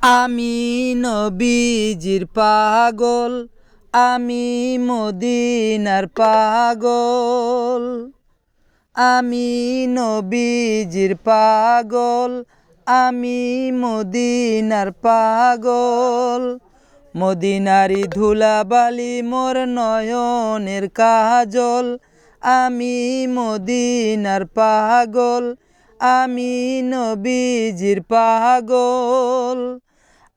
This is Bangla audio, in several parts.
আমি নবীজির পাগল, আমি মদিনার পাগল। আমি নবীজির পাগল, আমি মদিনার পাগল। মদিনারি ধুলাবালি মোর নয়নের কাজল। আমি মদিনার পাগল, আমি নবীজির পাগল।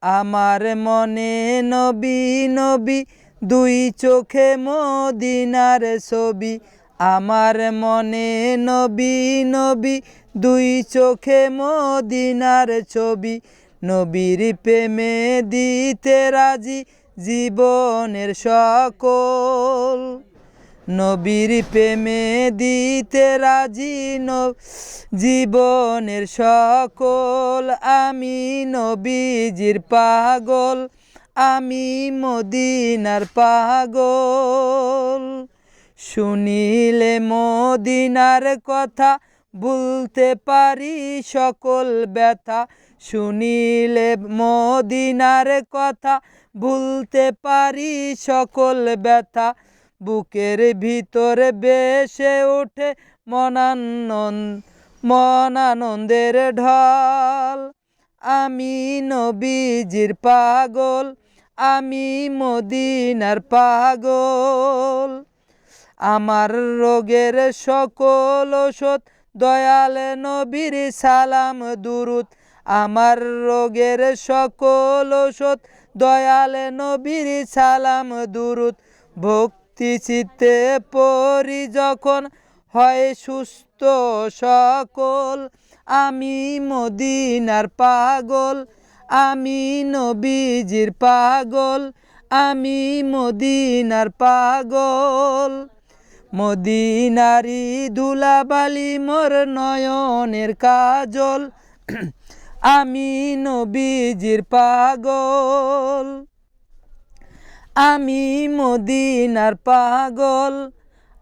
আমার মনে নবী নবী, দুই চোখে মদিনার ছবি। আমার মনে নবী নবী, দুই চোখে মদিনার ছবি। নবীর প্রেমে দিতে রাজি জীবনের সকল। নবীর প্রেমে দিতে রাজি জীবনের সকল। আমি নবীজির পাগল, আমি মদিনার পাগল। শুনিলে মদিনার কথা, ভুলতে পারি সকল ব্যথা। শুনিলে মদিনার কথা, ভুলতে পারি সকল ব্যথা। বুকের ভিতরে বেসে ওঠে মনানন্দের ঢল। আমি নবীজির পাগল, আমি মদিনার পাগল। আমার রোগের সকল ওষুধ, দয়াল নবীর সালাম দুরুদ। আমার রোগের সকল ওষুধ, দয়াল নবীর সালাম দুরুদ। ভক্তি চিত্তে পড়ি যখন, হয় সুস্থ সকল। আমি মদিনার পাগল, আমি নবীজির পাগল, আমি মদিনার পাগল। মদিনারি ধুলাবালি মোর নয়নের কাজল। আমি নবীজির পাগল, আমি মদিনার পাগল।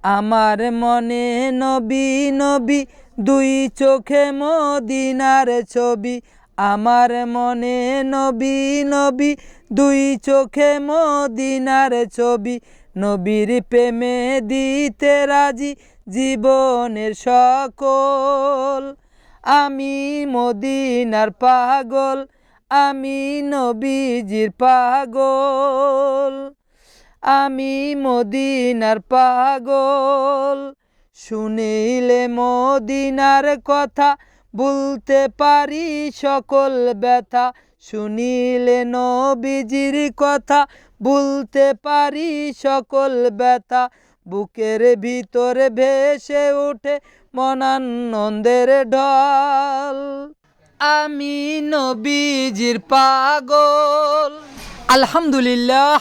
আমার মনে নবী নবী, দুই চোখে মদিনার ছবি। আমার মনে নবী নবী, দুই চোখে মদিনার ছবি। নবীর প্রেমে দিতে রাজি জীবনের সকল। আমি মদিনার পাগল, আমি নবীজির পাগল, আমি মদিনার পাগল। শুনিলে মদিনার কথা, ভুলতে পারি সকল ব্যথা। শুনিলে নবীজির কথা, ভুলতে পারি সকল ব্যথা। বুকের ভিতরে ভেসে ওঠে মনানন্দের ঢল। আমি নবীজির পাগল। আলহামদুলিল্লাহ।